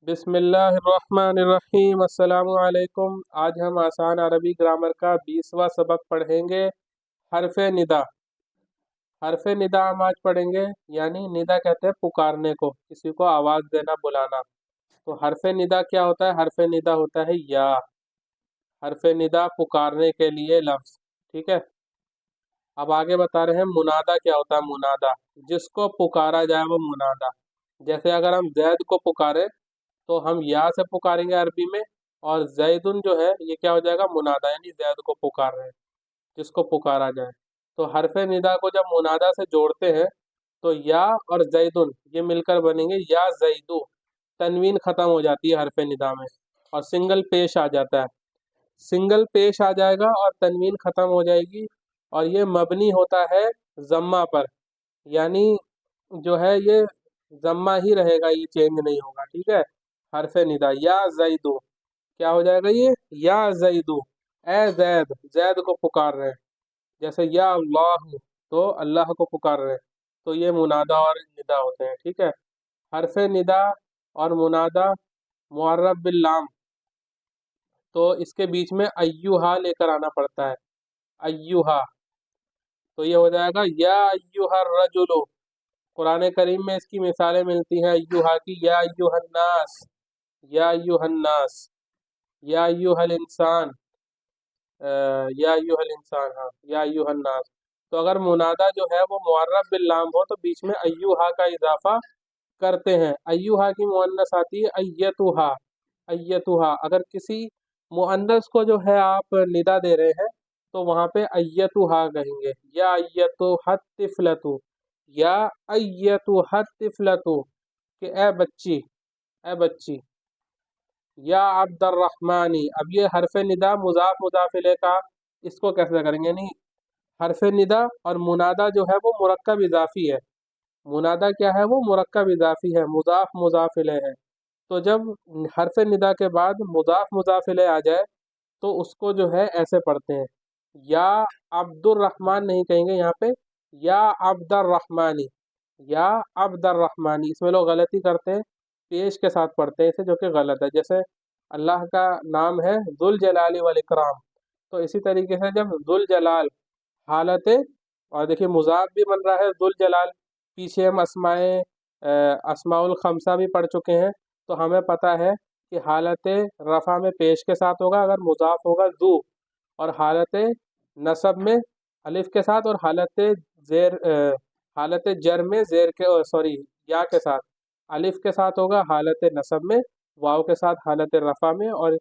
बिस्मिल्लाहिर्रहमानिर्रहीम। अस्सलामु अलैकुम। आज हम आसान अरबी ग्रामर का 20वां सबक पढ़ेंगे। हरफ निदा। हरफ निदा हम आज पढ़ेंगे, यानी निदा कहते हैं पुकारने को, किसी को आवाज़ देना, बुलाना। तो हरफ निदा क्या होता है? हरफ निदा होता है या। हरफ निदा पुकारने के लिए लफ्ज़। ठीक है। अब आगे बता रहे हैं मुनादा क्या होता है। मुनादा जिसको पुकारा जाए वो मुनादा। जैसे अगर हम जैद को पुकारे तो हम या से पुकारेंगे अरबी में, और जैदुन जो है ये क्या हो जाएगा? मुनादा, यानी जैद को पुकार रहे हैं, जिसको पुकारा जाए। तो हरफ निदा को जब मुनादा से जोड़ते हैं तो या और जैदुन ये मिलकर बनेंगे या जैदू। तनवीन खत्म हो जाती है हरफ निदा में और सिंगल पेश आ जाता है। सिंगल पेश आ जाएगा और तनवीन खत्म हो जाएगी, और ये मबनी होता है जम्मा पर, यानी जो है ये जम्मा ही रहेगा, ये चेंज नहीं होगा। ठीक है। हरफ निदा या जैदू क्या हो जाएगा? ये या जैदू, ए जैद, जैद को पुकार रहे हैं। जैसे या अल्लाह, तो अल्लाह को पुकार रहे हैं। तो ये मुनादा और निदा होते हैं। ठीक है। हरफ निदा और मुनादा मुअर्रब बिल लाम, तो इसके बीच में अय्युहा लेकर आना पड़ता है। अय्युहा, तो ये हो जाएगा या अय्युहर रजुलु। कुरान करीम में इसकी मिसालें मिलती हैं अय्युहा की। या अय्युहन नास, या अय्युहन नास, या अय्युहल इंसान, या अय्युहल इंसान, हाँ, या अय्युहन नास। तो अगर मुनादा जो है वो मुअर्रब बिल लाम हो तो बीच में अय्युहा का इजाफा करते हैं। अय्युहा की मुअन्नस आती है अय्यतुहा। अय्यतुहा, अगर किसी मुअन्नस को जो है आप निदा दे रहे हैं तो वहां पे अय्यतुहा कहेंगे। या अय्यतुहत तिफलतु, या अय्यतुहत तिफलतु, कि ए बच्ची, ए बच्ची। या अब्दुर रहमानी, अब ये हरफ निदा मुजाफ मुजाफ इले का, इसको कैसे करेंगे? नहीं, हरफ निदा और मुनादा जो है वो मुरक्कब इजाफी है। मुनादा क्या है? वो मुरक्कब इजाफी है, मुजाफ मुजाफ इले है। तो जब हरफ निदा के बाद मुजाफ मुजाफ इले आ जाए तो उसको जो है ऐसे पढ़ते हैं। या अब्दुर रहमान नहीं कहेंगे यहाँ पे, या अब्दुर रहमानी, या अब्दुर रहमानी। इसमें लोग गलती करते हैं, पेश के साथ पढ़ते हैं इसे, जो कि गलत है। जैसे अल्लाह का नाम है जुल जलाली वल इकराम, तो इसी तरीके से जब जुल जलाल हालत, और देखिए मुजाफ भी बन रहा है जुल जलाल। पीछे हम अस्माउल खमसा भी पढ़ चुके हैं, तो हमें पता है कि हालत रफ़ा में पेश के साथ होगा अगर मुजाफ होगा जू, और हालत नसब में अलिफ के साथ, और हालत जर में जेर के, सॉरी, या के साथ अलिफ के साथ होगा हालत नसब में, वाव के साथ हालत रफ़ा में, और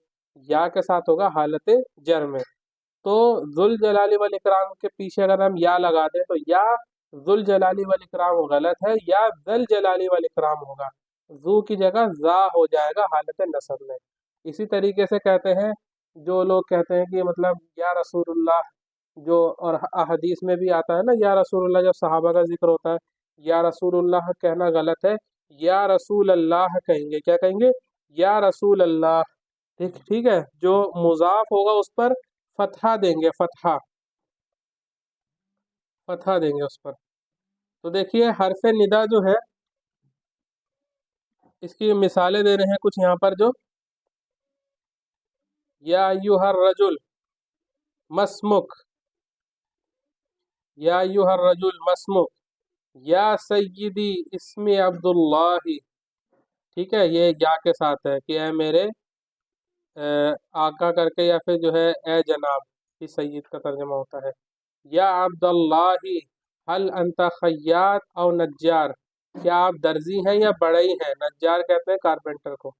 या के साथ होगा हालत जर में। तो जुल जलाली वल इकराम के पीछे अगर हम या लगा दें तो या जुल जलाली वल इकराम गलत है, या जल जलाली वल इकराम होगा। जू की जगह जा हो जाएगा हालत नसब में। इसी तरीके से कहते हैं, जो लोग कहते हैं कि मतलब या रसूलुल्लाह, जो और अहदीस में भी आता है ना या रसूलुल्लाह, जब सहाबा का जिक्र होता है या रसूलुल्लाह कहना गलत है, या रसूल अल्लाह कहेंगे। क्या कहेंगे? या रसूल अल्लाह। ठीक, ठीक है। जो मुजाफ होगा उस पर फतहा देंगे, फतहा, फतहा देंगे उस पर। तो देखिए हरफ निदा जो है इसकी मिसालें दे रहे हैं कुछ यहाँ पर, जो या अय्युहर रजुल मस्मुक, या अय्युहर रजुल मस्मुक, या सय्यदी इसमी अब्दुल्लाही। ठीक है, ये या के साथ है कि ए मेरे आका करके, या फिर जो है ए जनाब, ही सय्यद का तर्जमा होता है। या अब्दुल्लाही हल अंता खय्यात और नज्जार, क्या आप दर्जी हैं या बढ़ई हैं? नज्जार कहते हैं कारपेंटर को।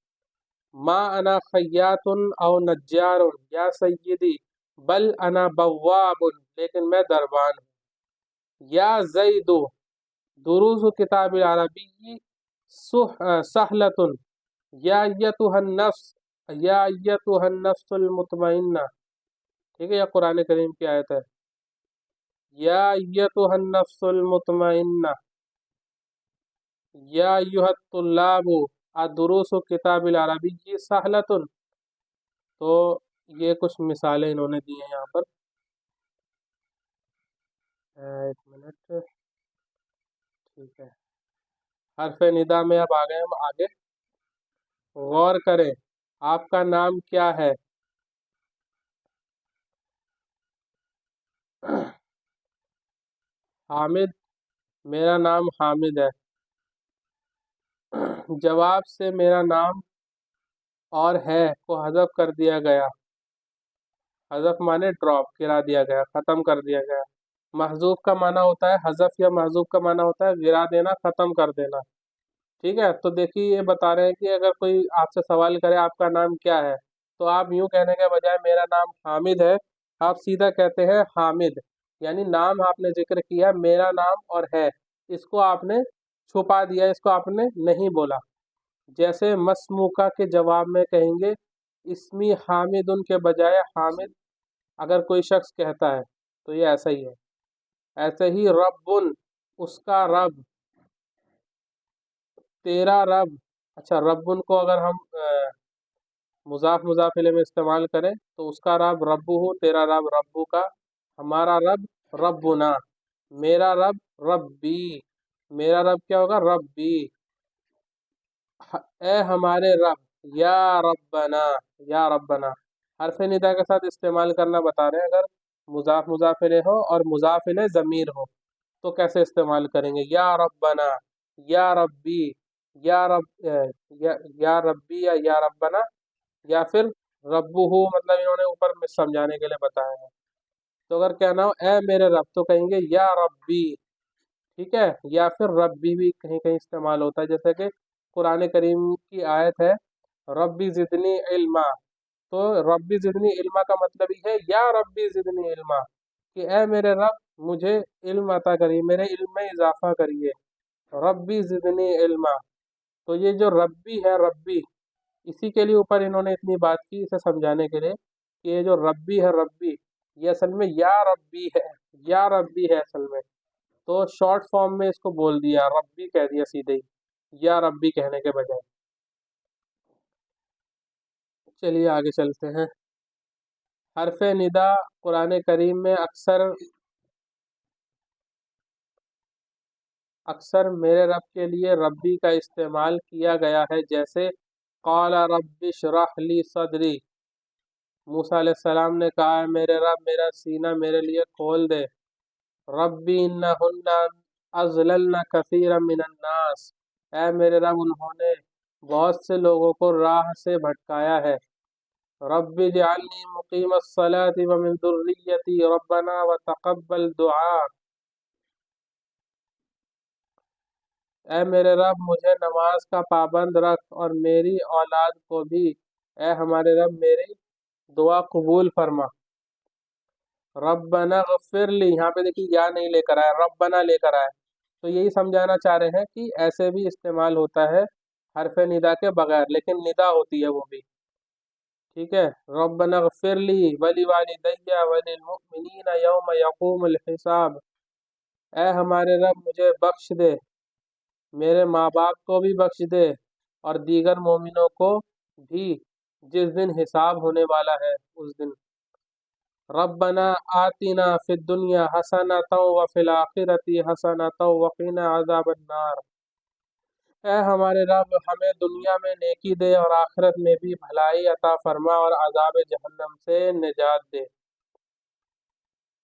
मा अना खय्यातुन और नज्जारुन या सय्यदी, बल अना बव्वाबुन, लेकिन मैं दरबान हूँ। या जैदु दुरूस किताब अरबी सहलतुन, या अय्यतुहन नफ्स, या अय्यतुहन नफ्सुल मुतमइन्ना। ठीक है, यह कुरान करीम की आयत है। या अय्यतुहन नफ्सुल मुतमइन्ना, या अय्युहत तुल्लाबु अदुरूसु किताबिल अरबी सहलतुन। तो ये कुछ मिसालें इन्होंने दी हैं यहाँ पर। एक मिनट, ठीक है। हरफ निदा में अब आ गए हम आगे। غور کریں، آپ کا نام کیا ہے؟ حامد، میرا نام حامد ہے۔ جواب سے میرا نام اور ہے کو حذف کر دیا گیا۔ حذف مانے ڈراپ، گرا دیا گیا، ختم کر دیا گیا۔ محذوف کا معنی ہوتا ہے حذف، یا محذوف کا معنی ہوتا ہے گرا دینا، ختم کر دینا۔ ٹھیک ہے، تو دیکھیے یہ بتا رہے ہیں کہ اگر کوئی آپ سے سوال کرے آپ کا نام کیا ہے، تو آپ یوں کہنے کے بجائے میرا نام حامد ہے، آپ سیدھا کہتے ہیں حامد، یعنی نام آپ نے ذکر کیا، میرا نام اور ہے، اس کو آپ نے چھپا دیا، اس کو آپ نے نہیں بولا۔ جیسے مسموکہ کے جواب میں کہیں گے اسمی حامد ان کے بجائے حامد، اگر کوئی شخص کہتا ہے تو یہ ایسا ہی ہے۔ ایسے ہی رب، اس کا رب، تیرا رب۔ اچھا، رب کو اگر ہم مضاف مضاف الیہ میں استعمال کریں تو اس کا رب ربو، تیرا رب ربو کا، ہمارا رب ربنا، میرا رب ربی، میرا رب کیا ہوگا؟ ربی، اے ہمارے رب، یا ربنا، یا ربنا۔ حرف ندا کے ساتھ استعمال کرنا بتا رہے ہیں، اگر مضاف مضاف الیہ ہو اور مضاف الیہ ضمیر ہو تو کیسے استعمال کریں گے؟ یا ربنا، یا ربی، یا رب، یا ربی، یا ربنا، یا پھر ربو، مطلب انہوں نے اوپر میں سمجھانے کے لیے بتایا ہے۔ تو اگر کہنا ہو اے میرے رب تو کہیں گے یا ربی، ٹھیک ہے، یا پھر ربی بھی کہیں کہیں استعمال ہوتا ہے، جیسے کہ قرآن کریم کی آیت ہے ربی زدنی علما، تو ربی زدنی علما کا مطلب ہی ہے یا ربی زدنی علما، کہ اے میرے رب مجھے علم عطا کریے، میرے علم میں اضافہ کریے، ربی زدنی علما۔ تو یہ جو ربی ہے، ربی، اسی کے لیے اوپر انہوں نے اتنی بات کی اسے سمجھانے کے لیے کہ یہ جو ربی ہے، ربی، یہ اصل میں یا ربی ہے، یا ربی ہے اصل میں، تو شارٹ فارم میں اس کو بول دیا، ربی کہہ دیا سیدھے ہی، یا ربی کہنے کے بجائے۔ چلیے آگے چلتے ہیں۔ حرف ندا قرآن کریم میں اکثر میرے رب کے لیے ربی کا استعمال کیا گیا ہے، جیسے قال رب اشرح لی صدری، موسیٰ علیہ السلام نے کہا ہے میرے رب میرا سینہ میرے لیے کھول دے۔ ربی انہن اضللن کثیرا من الناس، اے میرے رب انہوں نے بہت سے لوگوں کو راہ سے بھٹکایا ہے۔ رب اجعلنی مقیم الصلاۃ ومن ذریتی ربنا وتقبل دعا، اے میرے رب مجھے نماز کا پابند رکھ اور میری اولاد کو بھی، اے ہمارے رب میری دعا قبول فرما۔ ربنا اغفر لی، یہاں پہ دیکھیے یا نہیں لے کر آئے، ربنا لے کر آئے، تو یہی سمجھانا چاہ رہے ہیں کہ ایسے بھی استعمال ہوتا ہے حرف ندا کے بغیر، لیکن ندا ہوتی ہے وہ بھی، ٹھیک ہے۔ ربنا اغفر لی ولوالدی وللمؤمنین یوم یقوم الحساب، اے ہمارے رب مجھے بخش دے، میرے ماں باپ کو بھی بخش دے، اور دیگر مومنوں کو بھی جس دن حساب ہونے والا ہے اس دن۔ ربنا آتنا فی الدنیا حسنۃ وفی الآخرۃ حسنۃ وقنا عذاب النار، اے ہمارے رب ہمیں دنیا میں نیکی دے اور آخرت میں بھی بھلائی عطا فرما اور عذاب جہنم سے نجات دے۔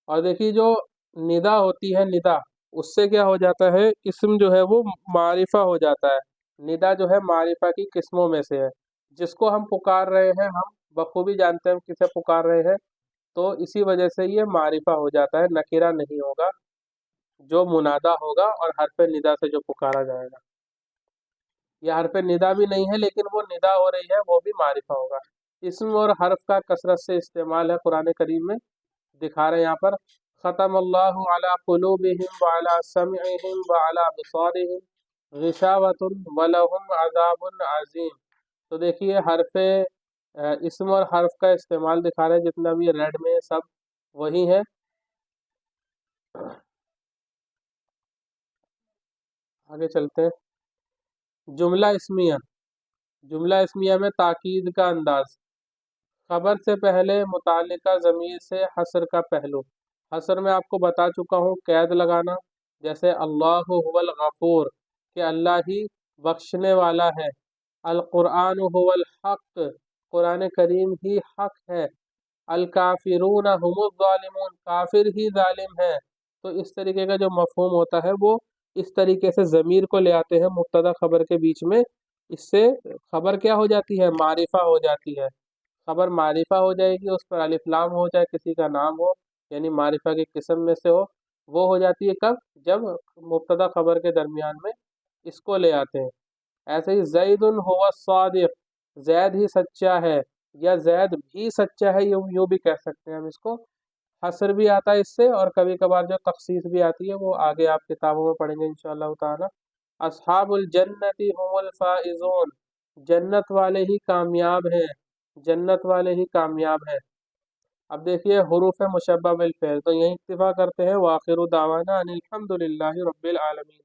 اور دیکھیے جو ندا ہوتی ہے، ندا، اس سے کیا ہو جاتا ہے، اسم جو ہے وہ معرفہ ہو جاتا ہے۔ ندا جو ہے معرفہ کی قسموں میں سے ہے، جس کو ہم پکار رہے ہیں ہم بخوبی جانتے ہیں ہم کسے پکار رہے ہیں، تو اسی وجہ سے یہ معرفہ ہو جاتا ہے، نکرہ نہیں ہوگا، جو منادا ہوگا اور حرف ندا سے جو پکارا جائے گا۔ یہ حرف ندا بھی نہیں ہے لیکن وہ ندا ہو رہی ہے، وہ بھی معرفہ ہوگا۔ اسم اور حرف کا کثرت سے استعمال ہے قرآن کریم میں، دکھا رہے ہیں یہاں پر ختم اللہ علی قلوبہم وعلی سمعہم وعلی ابصارہم غشاوۃ ولہم عذاب عظیم۔ تو دیکھیے حرف اسم اور حرف کا استعمال دکھا رہے ہیں، جتنا بھی ریڈ میں سب وہی ہے۔ آگے چلتے ہیں۔ جملہ اسمیہ، جملہ اسمیہ میں تاکید کا انداز، خبر سے پہلے متعلقہ ضمیر سے حصر کا پہلو۔ حصر میں آپ کو بتا چکا ہوں، قید لگانا، جیسے اللہ هو الغفور، کہ اللہ ہی بخشنے والا ہے، القرآن हुवल हक़, कुरान करीम ही हक है। अलकाफिरून हम ज़ालिमून, काफिर ही जालिम है। तो इस तरीके का जो मफहूम होता है वो इस तरीके से ज़मीर को ले आते हैं मुब्तदा खबर के बीच में। इससे खबर क्या हो जाती है, मारिफा हो जाती है। खबर मारिफा हो जाएगी, उस पर अलिफ लाम हो जाए, किसी का नाम हो, यानी मारिफा की किस्म में से हो, वो हो जाती है कब, जब मुब्तदा खबर के दरमियान में इसको ले आते हैं। ऐसे ही ज़ैदुन हुवा सादिक, जैद ही सच्चा है, या जैद भी सच्चा है, यूँ भी कह सकते हैं हम इसको। हसर भी आता है इससे, और कभी कभार जो तखसीस भी आती है वो आगे आप किताबों में पढ़ेंगे इंशाअल्लाह ताला। अस्हाबुल जन्नति हुमुल फाइजून, जन्नत वाले ही कामयाब हैं, जन्नत वाले ही कामयाब हैं। अब देखिए हुरूफ मुशब्बह बिल फ़ेल, तो यहीं इक्तिफा करते हैं। व आखिरु दावाना अनिल हम्दुलिल्लाहि रब्बिल आलमीन।